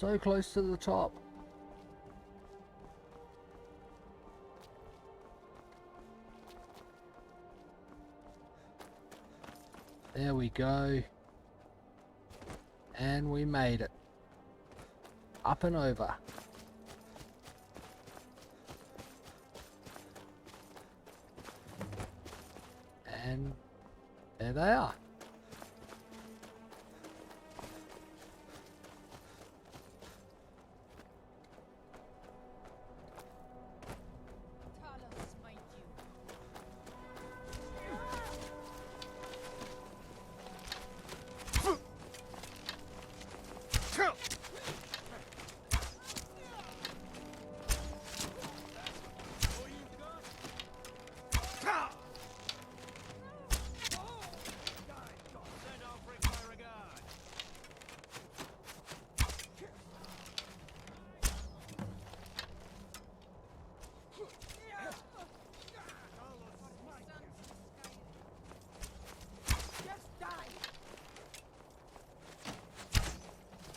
So close to the top. There we go. And we made it. Up and over. And there they are.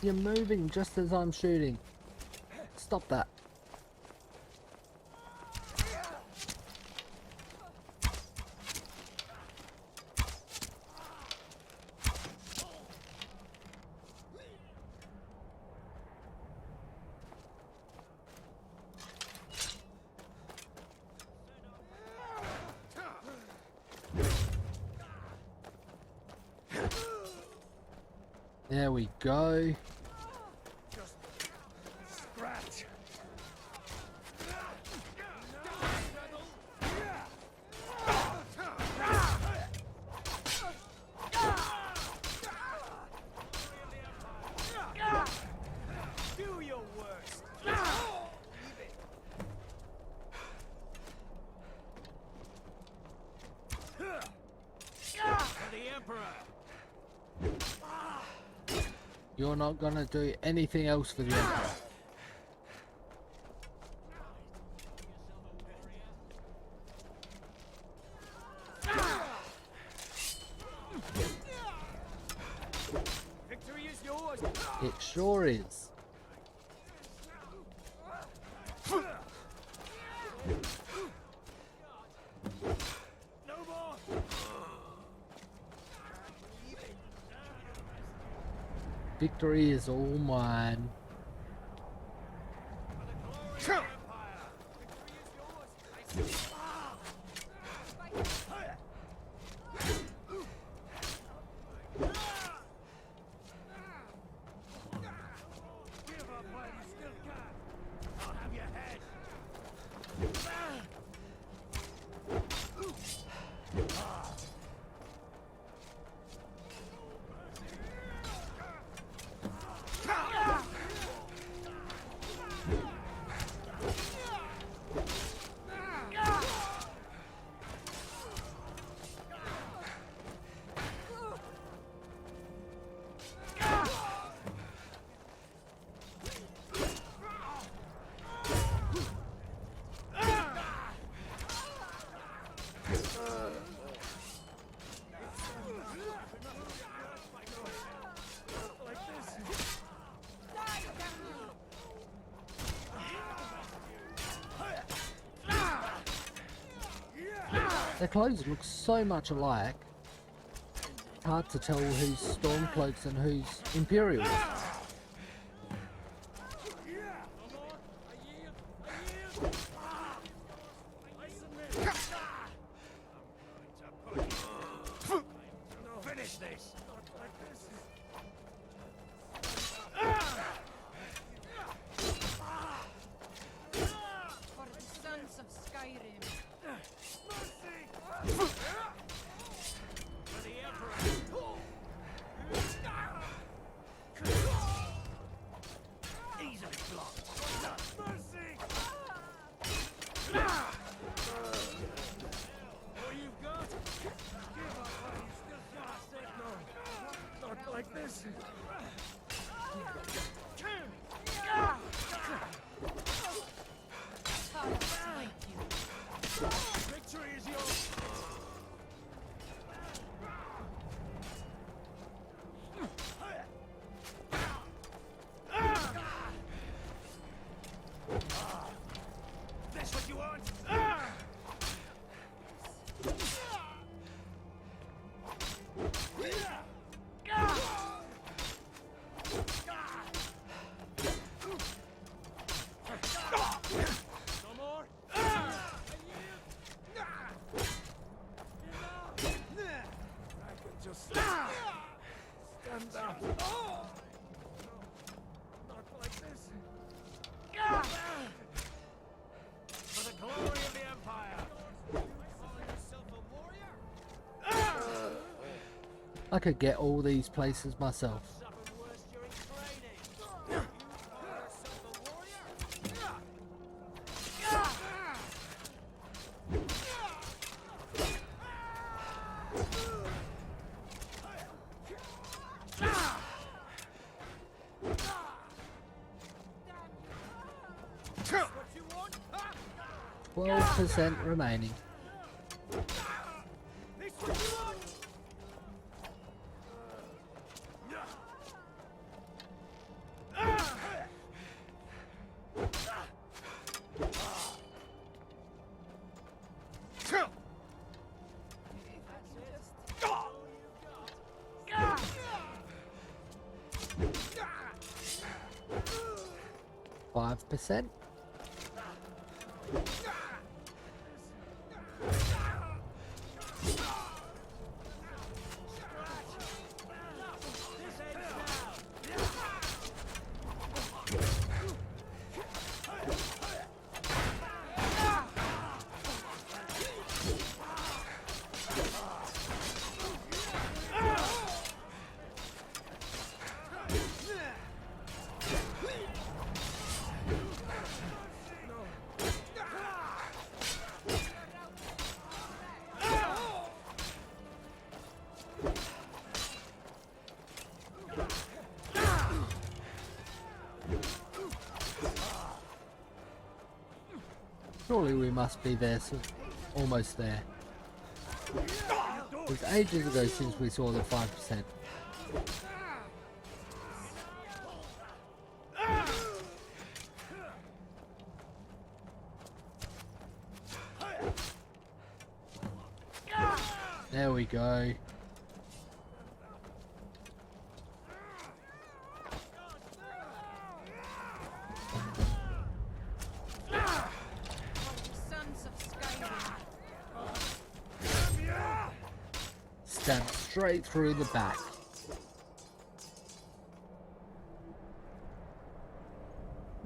You're moving just as I'm shooting. Stop that. There we go. Just scratch. Do your worst. For the Emperor. You're not gonna do anything else for the Emperor. Victory is yours. It sure is. No more. Victory is all mine. Their clothes look so much alike. Hard to tell who's Stormcloaks and who's Imperials. Finish this. For the sons of Skyrim. For the Emperor. Easily blocked. Mercy. All you've got? Give up while you still can. I said no. Not like this. Victory is yours. Not like this. For the glory of the Empire. Calling yourself a warrior? I could get all these places myself. Suffered worse during training. You call yourself a warrior? What you want? 12% remaining. This what you want? 5%. Surely we must be there, so almost there. It was ages ago since we saw the 5%. There we go. Sons of Skyrim. Stabbed straight through the back.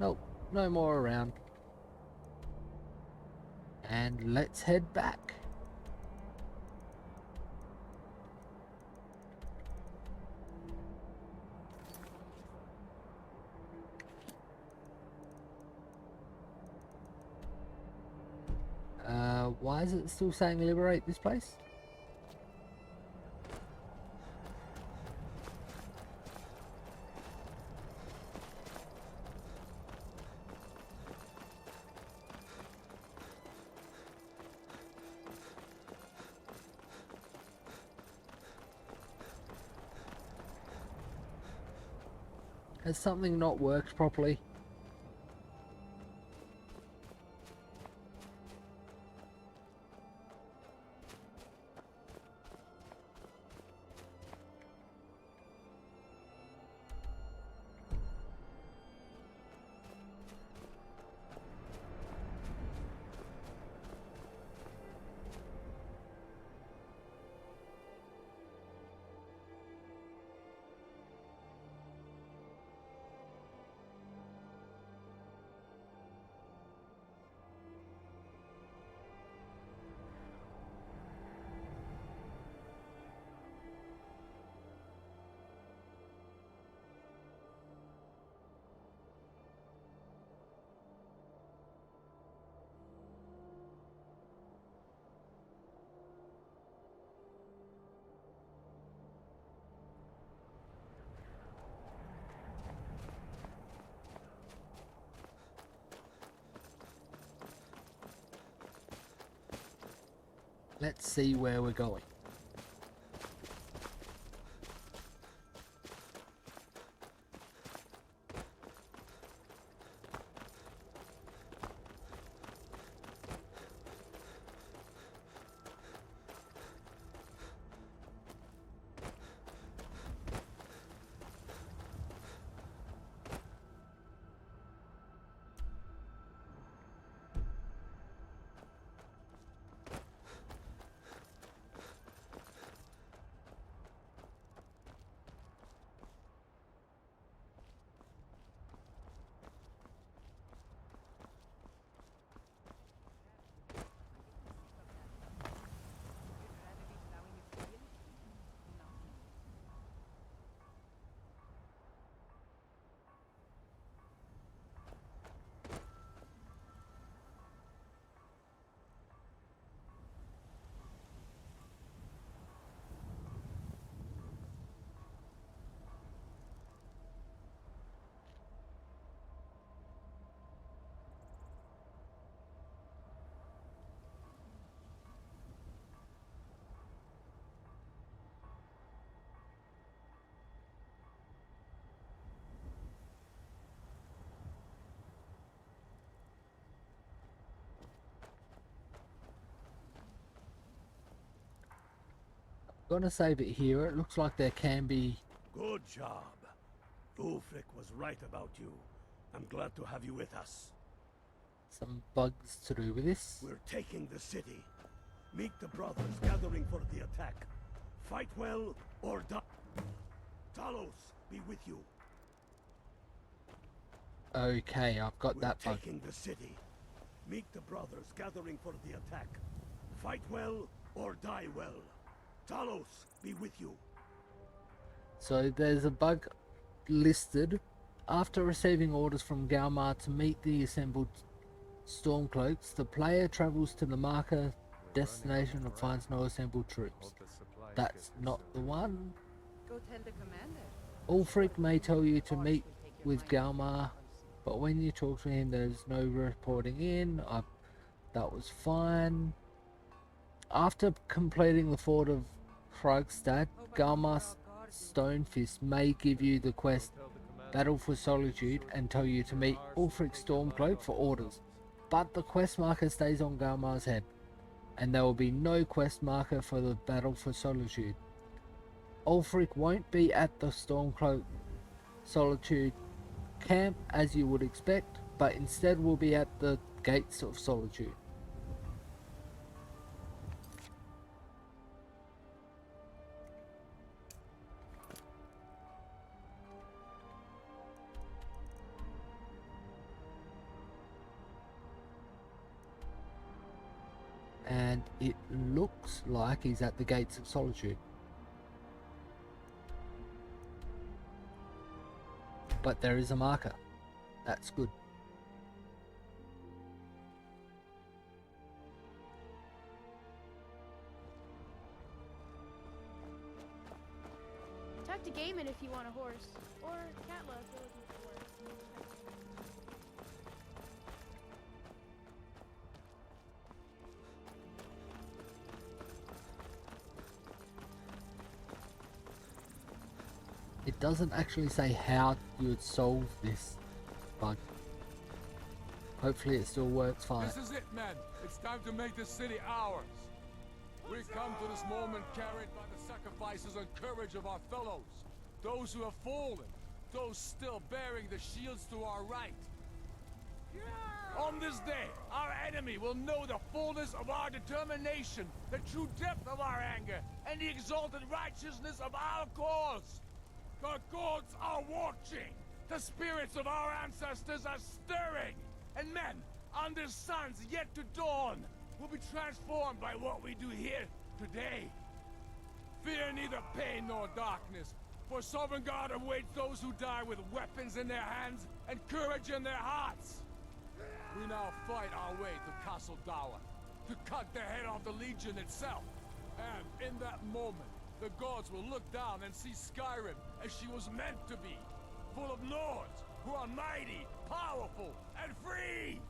Nope, no more around. And let's head back. Why is it still saying liberate this place? Has something not worked properly? Let's see where we're going. Gonna save it here. It looks like there can be... Good job. Ulfric was right about you. I'm glad to have you with us. some bugs to do with this. We're taking the city. Meet the brothers gathering for the attack. Fight well or die. Talos, be with you. Okay, I've got We're that bug. taking the city. Meet the brothers gathering for the attack. Fight well or die well. Talos, be with you. So there's a bug listed. After receiving orders from Galmar to meet the assembled Stormcloaks, the player travels to the marker destination and finds no assembled troops. That's not the one. Go tell the commander. Ulfric may tell you to meet with Galmar, but when you talk to him there's no reporting in. That was fine. After completing the fort of Kragstad, Galmar's Stonefist may give you the quest Battle for Solitude and tell you to meet Ulfric's Stormcloak for orders. But the quest marker stays on Galmar's head, and there will be no quest marker for the Battle for Solitude. Ulfric won't be at the Stormcloak Solitude camp as you would expect, but instead will be at the Gates of Solitude. And it looks like he's at the Gates of Solitude. But there is a marker. That's good. Talk to Gaiman if you want a horse. Or Katla if you're looking for work. It doesn't actually say how you would solve this bug. Hopefully it still works fine. This is it, men. It's time to make this city ours. We come to this moment carried by the sacrifices and courage of our fellows. Those who have fallen. Those still bearing the shields to our right. On this day, our enemy will know the fullness of our determination, the true depth of our anger, and the exalted righteousness of our cause. The gods are watching! The spirits of our ancestors are stirring! And men, under suns yet to dawn, will be transformed by what we do here today. Fear neither pain nor darkness, for Sovereign God awaits those who die with weapons in their hands and courage in their hearts. We now fight our way to Castle Dower, to cut the head off the Legion itself. And in that moment, the gods will look down and see Skyrim as she was meant to be, full of lords who are mighty, powerful, and free!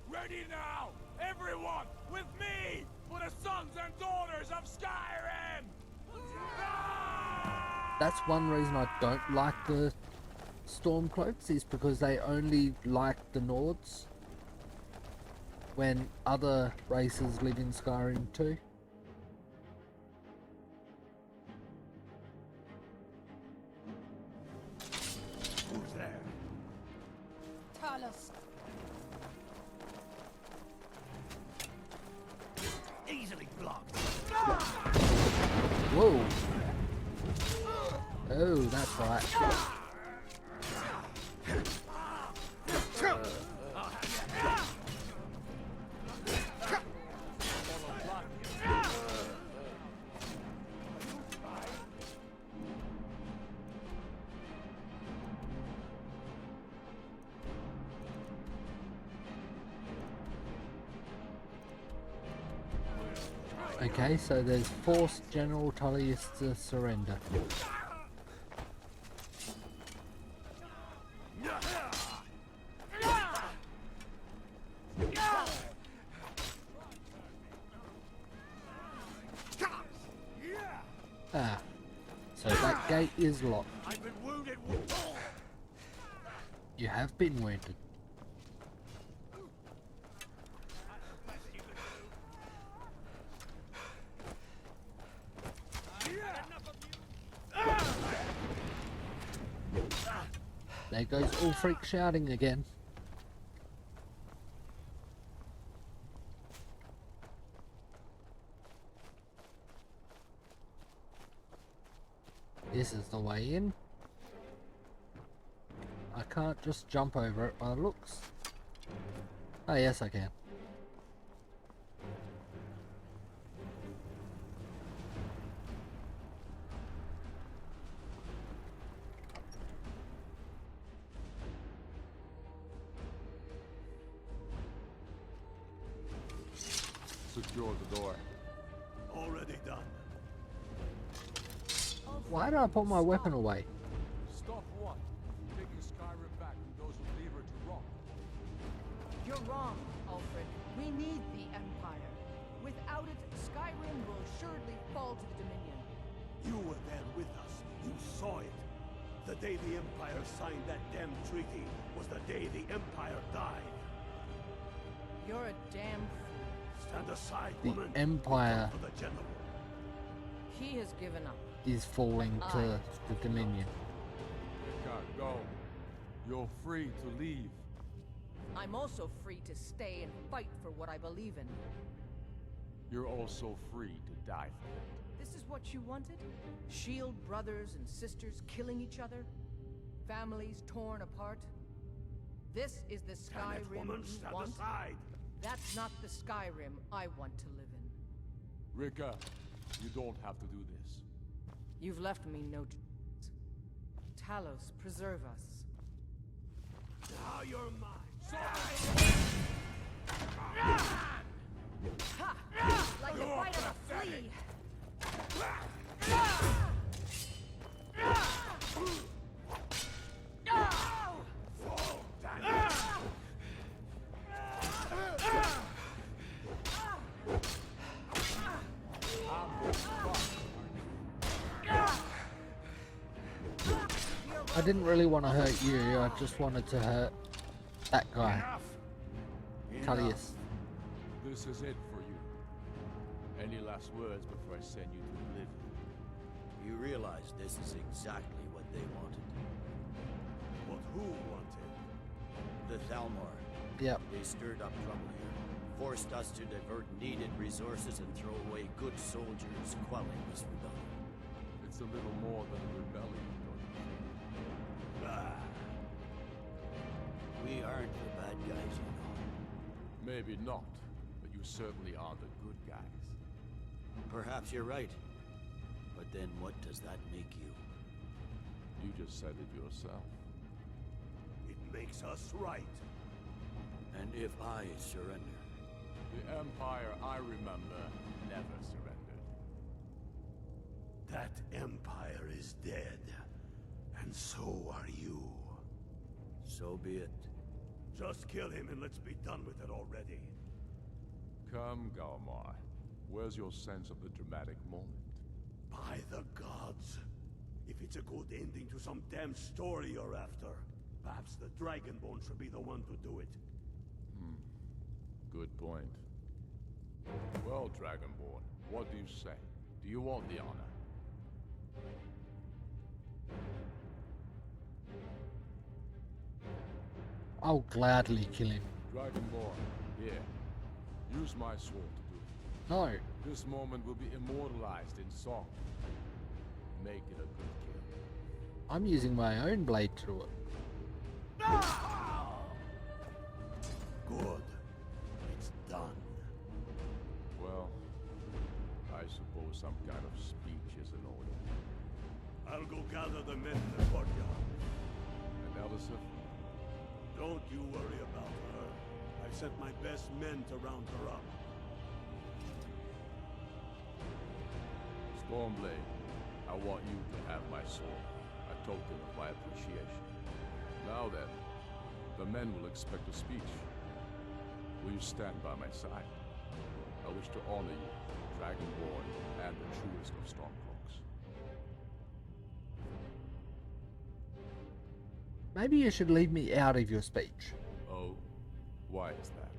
Ready now, everyone, with me, for the sons and daughters of Skyrim! That's one reason I don't like the Stormcloaks, is because they only like the Nords, when other races live in Skyrim too. Who's there? Talos. Easily blocked. Whoa! Oh, that's right. Okay, so there's forced General Tullius to surrender. Ah, so that gate is locked. I've been wounded. You have been wounded. There goes all freak shouting again. This is the way in. I can't just jump over it by the looks. Oh yes I can. Secure the door. Already done. Why did I put my weapon away? Stop what? Taking Skyrim back from those who leave her to rot. You're wrong, Alfred. We need the Empire. Without it, Skyrim will surely fall to the Dominion. You were there with us. You saw it. The day the Empire signed that damn treaty was the day the Empire died. You're a damn fool. Stand aside, The woman. Empire For the general. He has given up. is falling to the Dominion. You can't go. You're free to leave. I'm also free to stay and fight for what I believe in. You're also free to die for it. This is what you wanted? Shield brothers and sisters killing each other? Families torn apart? This is the Damn it, Skyrim woman, you stand want? aside. That's not the Skyrim I want to live in. Rika, you don't have to do this. You've left me no choice. Talos, preserve us. Now you're mine. Ha! Like the bite of a flea! I didn't really want to hurt you, I just wanted to hurt that guy. Tullius. This is it for you. Any last words before I send you to oblivion? You realize this is exactly what they wanted. What who wanted? The Thalmor. Yep. They stirred up trouble here, forced us to divert needed resources and throw away good soldiers, quelling this rebellion. It's a little more than a rebellion, don't you think? Ah, We aren't the bad guys, you know. Maybe not, but you certainly are the good guys. Perhaps you're right. But then what does that make you? You just said it yourself. it makes us right. And if I surrender? The Empire I remember never surrendered. That Empire is dead. And so are you. So be it. Just kill him and let's be done with it already. Come, Galmar. Where's your sense of the dramatic moment? By the gods. If it's a good ending to some damn story you're after, perhaps the Dragonborn should be the one to do it. Good point. Well, Dragonborn, what do you say? Do you want the honor? I'll gladly kill him. Dragonborn, here. Use my sword to do it. No. This moment will be immortalized in song. Make it a good kill. I'm using my own blade to do it. Good. It's done. Well, I suppose some kind of speech is in order. I'll go gather the men in the courtyard. And Elisif? Don't you worry about her. I sent my best men to round her up. Stormblade, I want you to have my sword, a token of my appreciation. Now then, the men will expect a speech. Will you stand by my side? I wish to honor you, Dragonborn, and the truest of Stormcloaks. Maybe you should leave me out of your speech. Oh, why is that?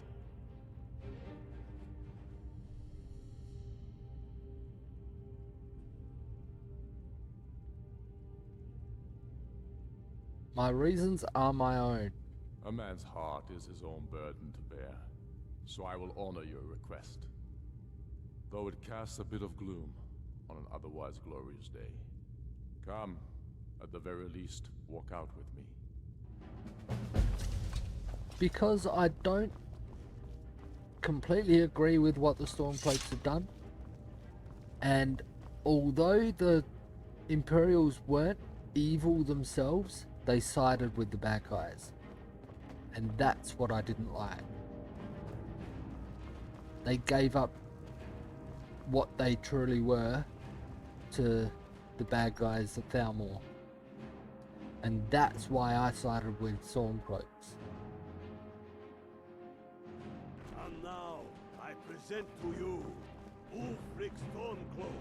My reasons are my own. A man's heart is his own burden to bear, so I will honor your request. Though it casts a bit of gloom on an otherwise glorious day. Come, at the very least, walk out with me. Because I don't completely agree with what the Stormcloaks have done, and although the Imperials weren't evil themselves, they sided with the bad guys, and that's what I didn't like. They gave up what they truly were to the bad guys at Thalmor, and that's why I sided with Stormcloaks. And now, I present to you Ulfric Stormcloak,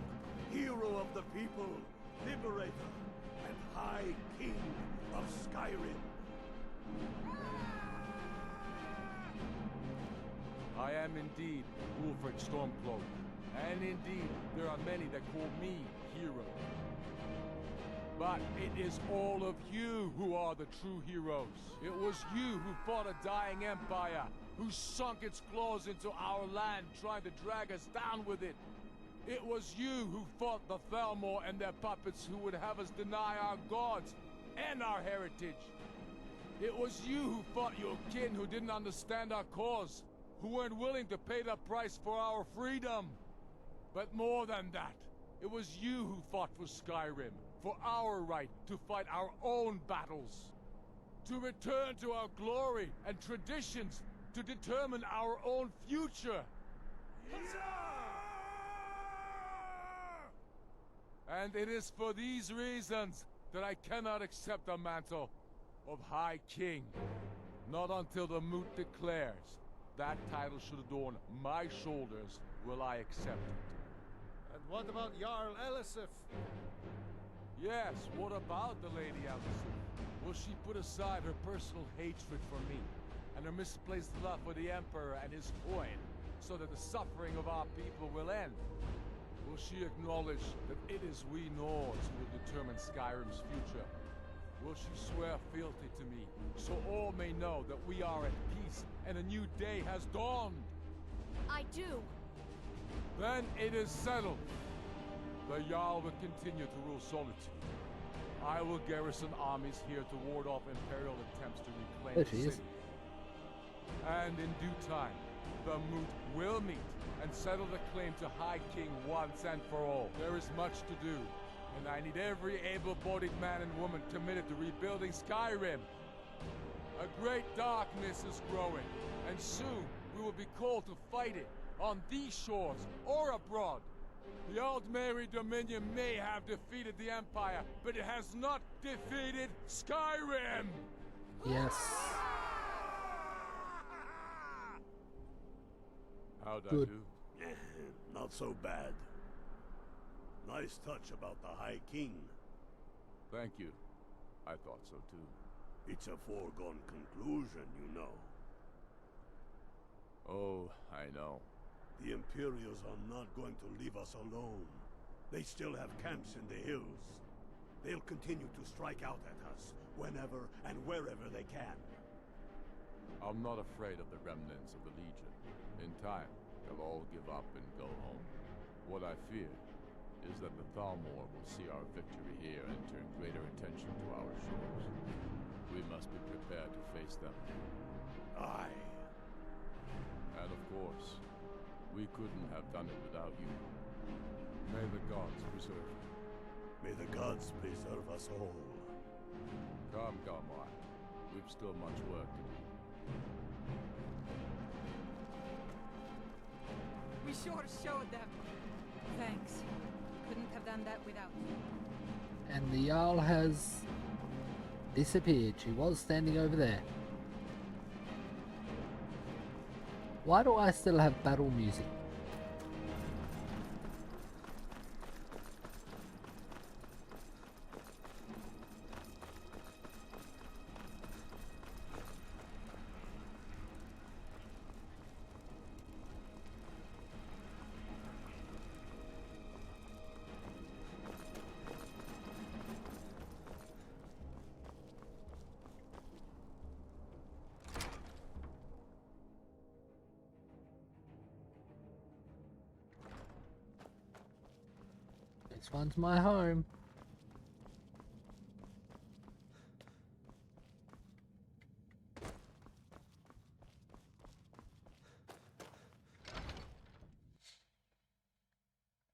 hero of the people, liberator, and High King of Skyrim. I am indeed Ulfric Stormcloak, and indeed there are many that call me hero. But it is all of you who are the true heroes. It was you who fought a dying empire, who sunk its claws into our land trying to drag us down with it. It was you who fought the Thalmor and their puppets who would have us deny our gods and our heritage. It was you who fought your kin who didn't understand our cause, who weren't willing to pay the price for our freedom. But more than that, it was you who fought for Skyrim, for our right to fight our own battles, to return to our glory and traditions, to determine our own future. And it is for these reasons that I cannot accept the mantle of High King. Not until the moot declares that title should adorn my shoulders will I accept it. And what about Jarl Elisif? Yes, what about the Lady Elisif? Will she put aside her personal hatred for me and her misplaced love for the Emperor and his coin so that the suffering of our people will end? Will she acknowledge that it is we Nords who will determine Skyrim's future? Will she swear fealty to me, so all may know that we are at peace and a new day has dawned? I do. Then it is settled. The Jarl will continue to rule Solitude. I will garrison armies here to ward off Imperial attempts to reclaim There the she is. city. And in due time, the moot will meet and settle the claim to High King once and for all. There is much to do, and I need every able-bodied man and woman committed to rebuilding Skyrim. A great darkness is growing, and soon we will be called to fight it, on these shores or abroad. The Aldmeri Dominion may have defeated the Empire, but it has not defeated Skyrim! Yes. How'd I Good. do? Not so bad. Nice touch about the High King. Thank you. I thought so too. It's a foregone conclusion, you know. Oh, I know. The Imperials are not going to leave us alone. They still have camps in the hills. They'll continue to strike out at us whenever and wherever they can. I'm not afraid of the remnants of the Legion. In time, they'll all give up and go home. What I fear is that the Thalmor will see our victory here and turn greater attention to our shores. We must be prepared to face them. Aye. And of course, we couldn't have done it without you. May the gods preserve you. May the gods preserve us all. Come, Galmar. We've still much work to do. We sure showed them. Thanks. Couldn't have done that without you. And the Jarl has disappeared. She was standing over there. Why do I still have battle music? This one's my home.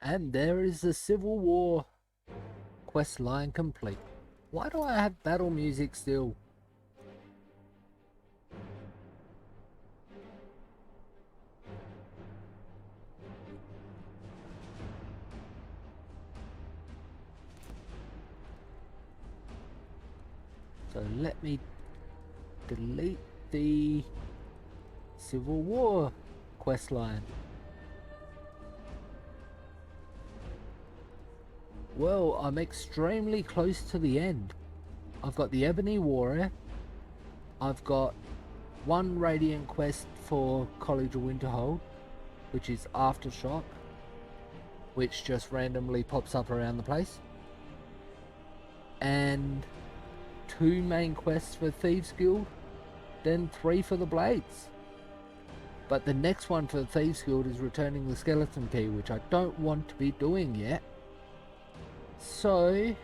And there is the Civil War quest line complete. Why do I have battle music still? So let me delete the Civil War quest line. Well, I'm extremely close to the end. I've got the Ebony Warrior. I've got one Radiant quest for College of Winterhold, which is Aftershock, which just randomly pops up around the place. And 2 main quests for Thieves Guild, then 3 for the Blades. But the next one for the Thieves Guild is returning the Skeleton Key, which I don't want to be doing yet. So,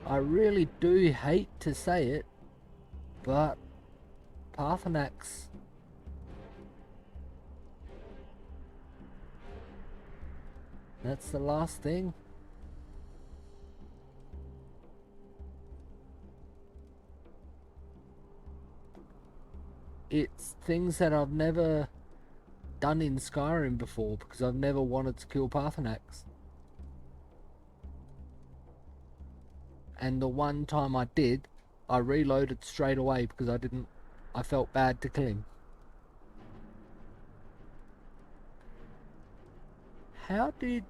I really do hate to say it, but Parthenax, that's the last thing. It's things that I've never done in Skyrim before because I've never wanted to kill Parthenax. And the one time I did, I reloaded straight away because I felt bad to kill him. How do you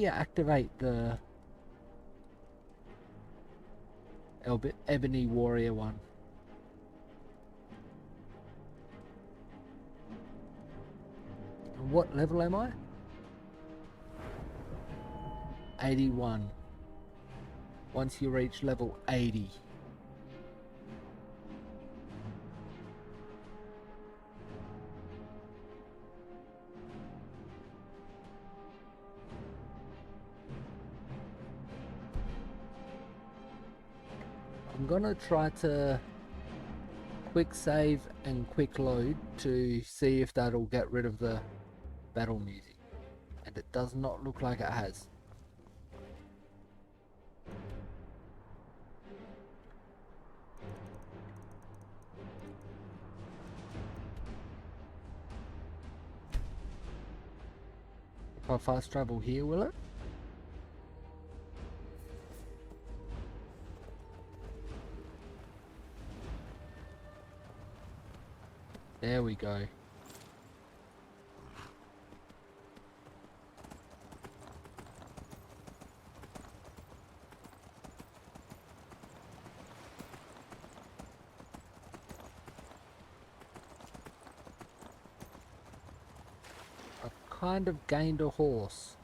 activate the Ebony Warrior one? And what level am I? 81. Once you reach level 80. I'm gonna try to quick save and quick load to see if that'll get rid of the battle music. And it does not look like it has. If I fast travel here, will it? There we go. I've kind of gained a horse.